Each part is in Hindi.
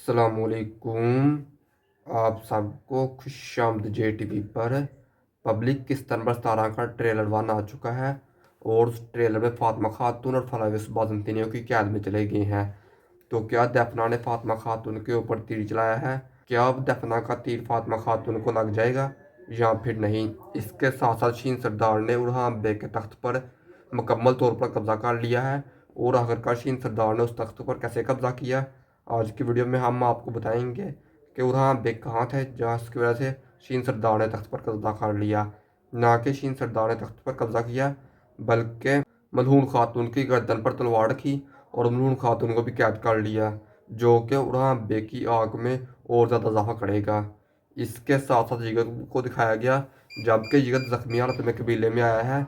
अस्सलामुअलैकुम। आप सबको खुशामद JTV पर। पब्लिक किस्तन पर 17 का ट्रेलर 1 आ चुका है और उस ट्रेलर में फातिमा खातून और फलाविस बाज़ंतीनियों की कैद में चले गए हैं। तो क्या दफना ने फातिमा खातून के ऊपर तीर चलाया है? क्या अब दफना का तीर फातिमा खातून को लग जाएगा या फिर नहीं? इसके साथ साथ शीन सरदार ने उर्हान बेग के तख्त पर मुकम्मल तौर पर कब्जा कर लिया है और आखिरकार शीन सरदार ने उस तख्त पर कैसे कब्जा किया, आज की वीडियो में हम आपको बताएंगे कि उर्हान बेग कहाँ थे जिसकी वजह से शीन सरदार ने तख्त पर कब्जा कर लिया। ना कि शीन सरदार ने तख्त पर कब्जा किया बल्कि मलहून खातून की गर्दन पर तलवार रखी और मलहून खातून को भी कैद कर लिया, जो कि उर्हान बेग की आग में और ज़्यादा इजाफा करेगा। इसके साथ साथ जिगत को दिखाया गया जबकि जिगत जख्मी हालत में कबीले में आया है।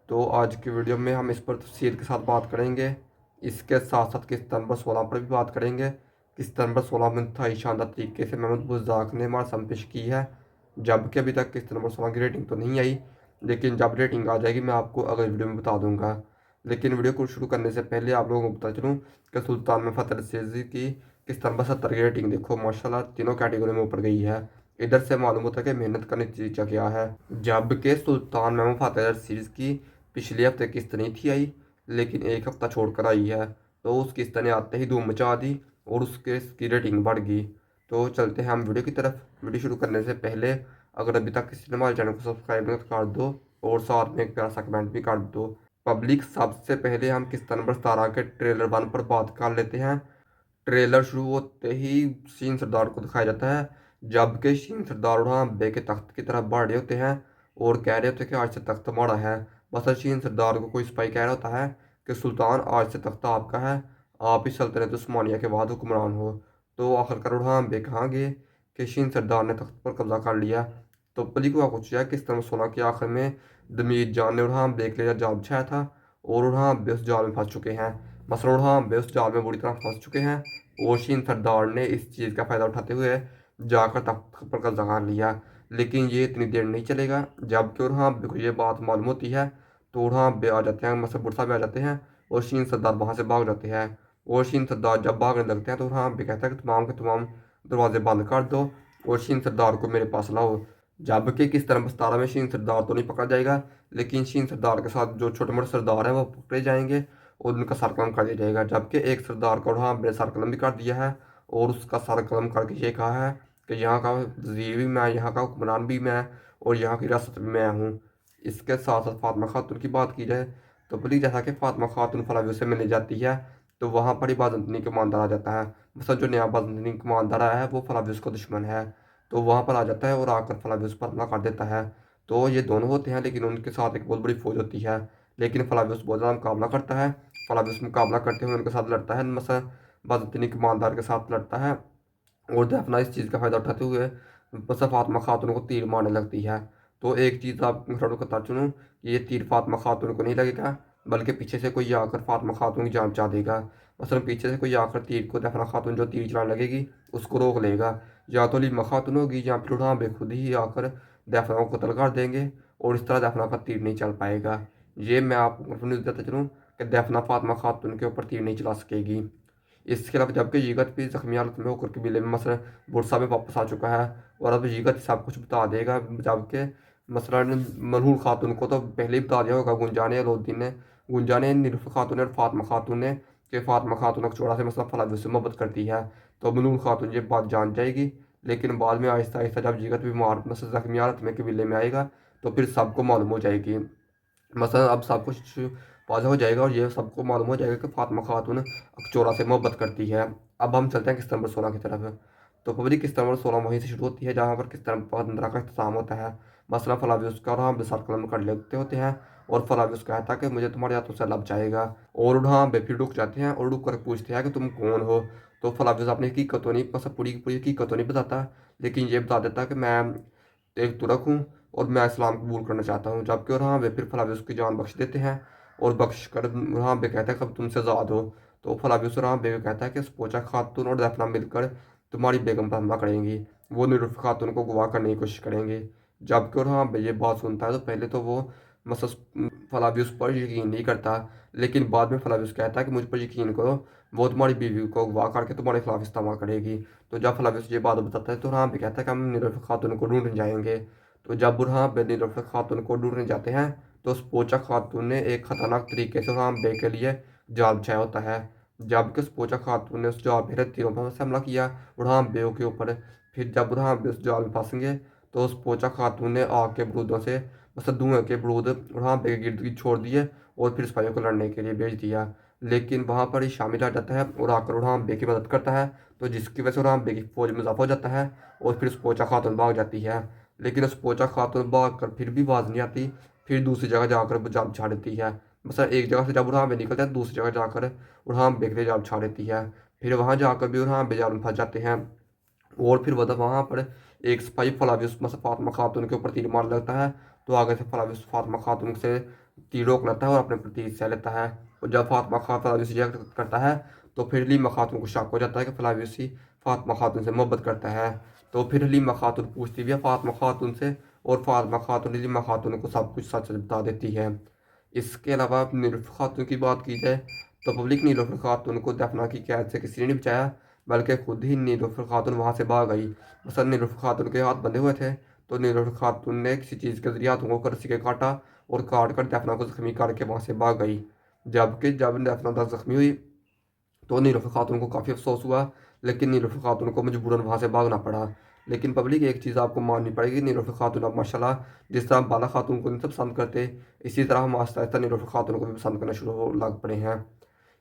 तो आज की वीडियो में हम इस पर तफसील के साथ बात करेंगे। इसके साथ साथ किस्त नंबर 16 पर भी बात करेंगे। किस्त नंबर 16 में इंतहाई शानदार तरीके से महमूद बुज़दाक ने हमारा सम पेश की है, जबकि अभी तक किस्त नंबर 16 की रेटिंग तो नहीं आई, लेकिन जब रेटिंग आ जाएगी मैं आपको अगले वीडियो में बता दूंगा। लेकिन वीडियो को शुरू करने से पहले आप लोगों को बता चलूँ कि सुल्तान में फ़तेह सीरीज़ की किस्त नंबर 70 की रेटिंग देखो माशाल्लाह तीनों कैटेगरी में ऊपर गई है। इधर से मालूम होता है कि मेहनत का नतीजा क्या है। जबकि सुल्तान महमूद फ़तेह सीरीज़ की पिछले हफ्ते किस्त नहीं थी आई, लेकिन एक हफ्ता छोड़कर आई है, तो उस किस्त ने आते ही धूम मचा दी और उसके इसकी रेटिंग बढ़ गई। तो चलते हैं हम वीडियो की तरफ। वीडियो शुरू करने से पहले अगर अभी तक किसी ने हमारे चैनल को सब्सक्राइब नहीं कर दो और साथ में एक प्यारा सा कमेंट भी कर दो। पब्लिक, सबसे पहले हम किस्त नंबर 17 के ट्रेलर 1 पर बात कर लेते हैं। ट्रेलर शुरू होते ही शीन सरदार को दिखाया जाता है, जबकि शीन सरदार वहाँ बे के तख्त की तरफ बढ़ रहे होते हैं और कह रहे होते हैं कि आज से तख्त हमारा है। बस शीन सरदार को कोई सिपाही कह रहा होता है कि सुल्तान आज से तख्त आपका है, आप ही सल्तनत उस्मानिया के बाद हुक्मरान हो। तो आखिरकार उड़ान बे कहाँ गए कि शीन सरदार ने तख्त पर कब्जा कर लिया। तो पली को कुछ है किस तरह 16 के आखिर में दमीर जान ने उड़ान बे के लिए जाल बिछाया था और उड़ान बे उस जाल में फंस चुके हैं। मसलन उड़ान बे उस जाल में बुरी तरह फंस चुके हैं और शीन सरदार ने इस चीज़ का फ़ायदा उठाते हुए जाकर तख्त पर कब्जा कर लिया। लेकिन ये इतनी देर नहीं चलेगा, जबकि उड़ान बे को ये बात मालूम होती है तो उड़ान बे आ जाते हैं, मतलब बुरसा भी आ जाते हैं और शीन सरदार वहाँ से भाग जाते हैं। और शीन सरदार जब भागने लगते हैं तो उड़ान बे कहता है कि तमाम के तमाम दरवाजे बंद कर दो और शीन सरदार को मेरे पास लाओ। जबकि किस तरह 17 में शीन सरदार तो नहीं पकड़ा जाएगा, लेकिन शीन सरदार के साथ जो छोटे मोटे सरदार हैं वो पकड़े जाएंगे और उनका सर कलम कर दिया जाएगा। जबकि एक सरदार को वहाँ मेरे सर कलम भी कर दिया है और उसका सर कलम करके ये कहा है कि यहाँ का वज़ीर भी मैं, यहाँ का हुक्मरान भी मैं और यहाँ की रियासत भी मैं हूँ। इसके साथ साथ फातिमा खातून की बात की जाए तो बड़ी जैसा कि फातिमा खातून फलावी से मिलने जाती है तो वहाँ पर ही बाज़ंतनी कमानदार आ जाता है। मतलब जो नया बाज़ंतनी कमानदार आया है वो फलावी का दुश्मन है, तो वहाँ पर आ जाता है और आकर फलावियोस पर हमला कर देता है। तो ये दोनों होते हैं, लेकिन उनके साथ एक बहुत बड़ी फौज होती है। लेकिन फलावियोस बहुत ज़्यादा मुकाबला करता है। फलावियोस मुकाबला करते हुए उनके साथ लड़ता है, मसा बाज़तनी कमानदार के साथ लड़ता है और दफना इस चीज़ का फ़ायदा उठाते हुए बस फातिमा खातून को तीर मारने लगती है। तो एक चीज़ आप थोड़ा बता चुनूँ कि ये तीर फातिमा खातून को नहीं लगेगा, बल्कि पीछे से कोई आकर फातिमा खातून की जान बचा देगा। मसलन पीछे से कोई आकर तीर को दफना खातून जो तीर चलाने लगेगी उसको रोक लेगा। या तो लीमा खातून होगी या फिर उड़ान बे खुद ही आकर दफना को कत्ल कर देंगे और इस तरह दफना का तीर नहीं चल पाएगा। ये मैं आपको न्यूज़ देता चलूँ कि दफना फातिमा खातून के ऊपर तीर नहीं चला सकेगी। इसके अलावा जबकि यीगत भी जख्मी हालत में होकर कबीले में मसलन बुरसा में वापस आ चुका है और अब यीगत सब कुछ बता देगा, जबकि मसलन मरहूम खातून को तो पहले ही बता दिया होगा गुंजाने अलाउद्दीन ने, गुंजाने निलुफ खातून ने और फातिमा खातून ने कि फातिमा खातून अकचोड़ा से मसला फलावी से मोहब्बत करती है। तो मलून खातून ये बात जान जाएगी, लेकिन बाद में आहिस्ता आहिस्ता जब यीगत बीमार मसल जख्मी हालत में कबीले में आएगा तो फिर सबको मालूम हो जाएगी। मसलन अब सब कुछ वाज़ह हो जाएगा और ये सबको मालूम हो जाएगा कि फातिमा खातून अकचोरा से मोहब्बत करती है। अब हम चलते हैं किस्त नंबर 16 की तरफ। तो पब्लिक किस्त नंबर 16 वहीं से शुरू होती है जहाँ पर किस्त नंबर 15 का इख्तिताम होता है। मसला फलावियुस का और हम बेसर कलम कर लेते होते हैं और फलावियुस कहता है कि मुझे तुम्हारे हाथों से लब जाएगा और उड़ान बे फिर रुक जाते हैं और रुक कर पूछते हैं कि तुम कौन हो। तो फलावियुस अपनी हकीकत तो नहीं, बस पूरी पूरी हकीकत तो नहीं बताता, लेकिन ये बता देता है कि मैं एक तुर्क हूँ और मैं इस्लाम कबूल करना चाहता हूँ। जबकि और हाँ वे फिर फलावियुस की जान बख्श देते हैं और बख्श कर हाँ बे कहता है कब तुमसे आज़ाद हो। तो फलावियुस हाँ बे कहता है कि पोचा खातून और दफना मिलकर तुम्हारी बेगम पर हमला करेंगी, वो निरुफ खातून को गवाह करने की कोशिश करेंगे। जबकि और हाँ बे ये बात सुनता है तो पहले तो वो मसस फलावियुस पर यकीन नहीं करता, लेकिन बाद में फलावियुस कहता है कि मुझ पर यकीन करो, वो तुम्हारी बीवी को अगवा करके तुम्हारे खिलाफ इस्तेमाल करेगी। तो जब फ्लाविस ये बात बताता है तो बुरहान भी कहता है कि हम नीलोफर खातून को ढूंढने जाएंगे। तो जब बुरहान बे नीलोफर खातून को ढूंढने जाते हैं तो उस पोचा खातून ने एक खतरनाक तरीके से बुरहान बे के लिए जाल बिछाया होता है। जबकि उस पोचा खातून ने उस जाल पर तीरों पर हमला किया बुरहान बे के ऊपर। फिर जब बुरहान बे उस जाल में फंसेंगे तो उस पोचा खातून ने आग के बरूदों से मतलब धुएं के बरूद बुरहान बे के गिर्द गिर्द छोड़ दिए और फिर सिपाहियों को लड़ने के लिए भेज दिया। लेकिन वहाँ पर ही शामिल आ जाता है और आकर उड़ान बे की मदद करता है। तो जिसकी वजह से उड़ान बे की फौज में इजाफा हो जाता है और फिर उस पोचा खातून भाग जाती है। लेकिन उस पोचा खातून भाग कर फिर भी बाज नहीं आती। फिर दूसरी जगह जाकर जाल बिछा देती है। मतलब एक जगह से जब उड़ान बे निकलता है दूसरी जगह जाकर उड़ान बे के लिए जाल बिछा देती है। फिर वहाँ जाकर भी उड़ान बे जाल में फंस जाते हैं। और फिर मतलब वहाँ पर एक सिपाही फलाविस मतलब फातिमा खातून के ऊपर तीर मार लगता है। तो आगे से फलाविस फातिमा खातून से तीर रोक लेता है और अपने प्रति हिस्सा लेता है। और जब फातिमा खातून फलाविस रिजेक्ट करता है तो फिर हलीमा खातून को शक हो जाता है कि फलाविस ही फातिमा खातून से मोहब्बत करता है। तो फिर हलीमा खातून पूछती भी है फातिमा खातून से और फातिमा खातून हलीमा खातून को सब कुछ सच बता देती है। इसके अलावा नीलुफर खातून की बात की जाए तो पब्लिक नीलुफर खातून को दफना की कैद से किसी ने नहीं बचाया बल्कि खुद ही नीलुफर खातून वहाँ से भाग गई। मसल नीलुफर खातून के हाथ बंधे हुए थे तो नीलुफर खातून ने किसी चीज़ के जरिए हाथों को रस्सी के काटा और काट कर दफना को जख्मी करके वहाँ से भाग गई। जबकि जब दफना जख्मी हुई तो नीलुफर खातून को काफ़ी अफसोस हुआ। लेकिन नीलुफर खातून को मजबूरन वहाँ से भागना पड़ा। लेकिन पब्लिक एक चीज़ आपको माननी पड़ेगी नीलुफर खातून अब माशाल्लाह जिस तरह बाला खातून को नहीं सब पसंद करते इसी तरह हम आहिस्ता आहिस्ता नीलुफर खातून को भी पसंद करना शुरू हो लग पड़े हैं।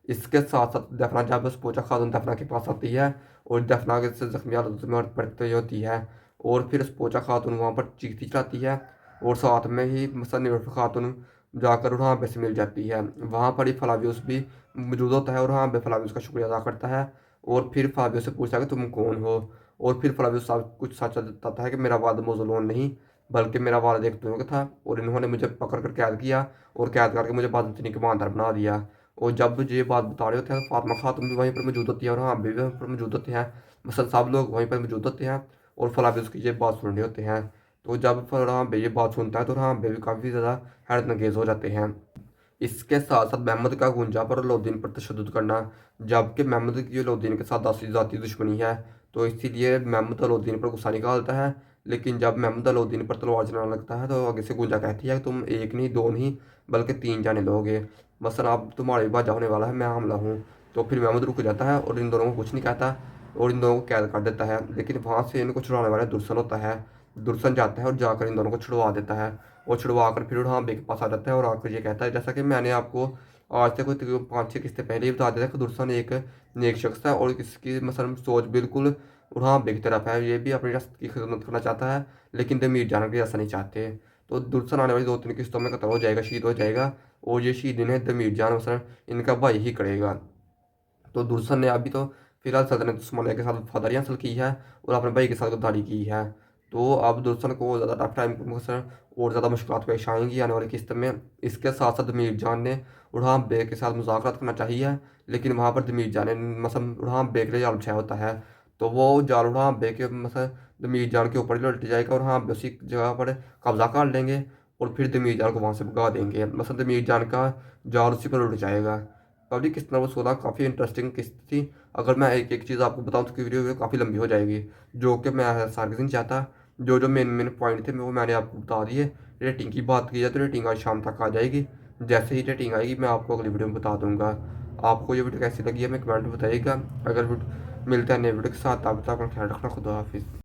इसके साथ साथ दफना जब उस पोचा खातून दफना के पास आती है और दफना के से जख्मी हालत में पड़ती होती है और फिर उस पोचा खातून वहाँ पर चीखती चलाती है और साथ में ही मसन नीलुफर खातून जाकर वहाँ पे से मिल जाती है। वहाँ पर ही फलावियुस भी मौजूद होता है और वहाँ पे फ्लावियस का शुक्रिया अदा करता है और फिर फ्लावियस से पूछता है कि तुम कौन हो। और फिर फ्लावियस सब कुछ सच बताता है कि मेरा वालिद मौजूद नहीं बल्कि मेरा वालिद एक तुर्क था और इन्होंने मुझे पकड़ कर कैद किया और कैद करके मुझे बादशाह के बांदर बना दिया। और जब ये बात बता रहे होते हैं फातिमा खातून भी वहीं पर मौजूद होती है और हाँ भी वहीं पर मौजूद होते हैं। मसल सब लोग वहीं पर मौजूद होते हैं और फ्लावियस की ये बात सुन रहे होते हैं। तो जब हाँ बे ये बात सुनता है तो हाँ बे भी काफ़ी ज़्यादा हैरत अंगेज़ हो जाते हैं। इसके साथ साथ महमूद का गुंजा पर अलाउद्दीन पर तशद्दुद करना जबकि महमूद की अलाउद्दीन के साथ ज़ाती दुश्मनी है तो इसीलिए महमूद अलाउद्दीन पर गुस्सा निकालता है। लेकिन जब महमूद अलाउद्दीन पर तलवार चलाने लगता है तो आगे से गुंजा कहती है कि तुम एक नहीं दो नहीं बल्कि तीन जाने लोगे मसलन अब तुम्हारे बाजा होने वाला है मैं हमला हूँ। तो फिर महमूद रुक जाता है और इन दोनों को कुछ नहीं कहता और इन दोनों को कैद कर देता है। लेकिन वहाँ से इनको छुड़ाने वाला दुर्सन होता है। दुर्सन जाता है और जाकर इन दोनों को छुड़वा देता है और छुड़वा कर फिर उड़ान बे के पास आ जाता है और आकर ये कहता है जैसा कि मैंने आपको आज से कोई तकरीबन 5-6 किस्तें पहले ही बता दिया था कि दुर्सन एक नेक शख्स है और इसकी मसलन सोच बिल्कुल उड़ान बे की तरफ है। ये भी अपनी रियासत की खिदमत करना चाहता है लेकिन तमीर जाना की ऐसा नहीं चाहते। तो दुर्सन आने वाली 2-3 किस्तों में कत्ल हो जाएगा शहीद हो जाएगा और ये शहीद इन्हें तमीर जान मसलन इनका भाई ही करेगा। तो दुर्सन ने अभी तो फिलहाल सल्तनत उस्मानिया के साथ वफादारी हासिल की है और अपने भाई के साथ गद्दारी की है। तो अब दुर्सन को ज़्यादा टफ टाइम और ज़्यादा मुश्किल पेश आएंगी आने वाली किस्त में। इसके साथ साथ दमीर जान ने उड़ान बे के साथ मुज़ाकरात करना चाहिए लेकिन वहाँ पर दमीर जान ने मसलन उड़ान बे के लिए जाल बिछाया होता है। तो वो जाल उड़ान बे के मसलन दमीर जान के ऊपर ही लौट जाएगा और हाँ उसी जगह पर कब्जा कर लेंगे और फिर दमीर जान को वहाँ से भगा देंगे मसलन दमीर जान का जाल उसी पर उड़ जाएगा। पब्लिक किस्त नंबर 16 काफ़ी इंटरेस्टिंग किस्त थी। अगर मैं एक एक चीज़ आपको बताऊं तो वीडियो काफ़ी लंबी हो जाएगी जो कि मैं सार्वजनिक नहीं चाहता। जो जो मेन मेन पॉइंट थे वो मैंने आपको बता दिए। रेटिंग की बात की जाए तो रेटिंग आज शाम तक आ जाएगी। जैसे ही रेटिंग आएगी मैं आपको अगली वीडियो में बता दूंगा। आपको ये वीडियो कैसी लगी है मैं कमेंट में बताइएगा। अगर मिलता है नए वीडियो के साथ तब तक अपना ख्याल रखना। खुदा हाफिज़।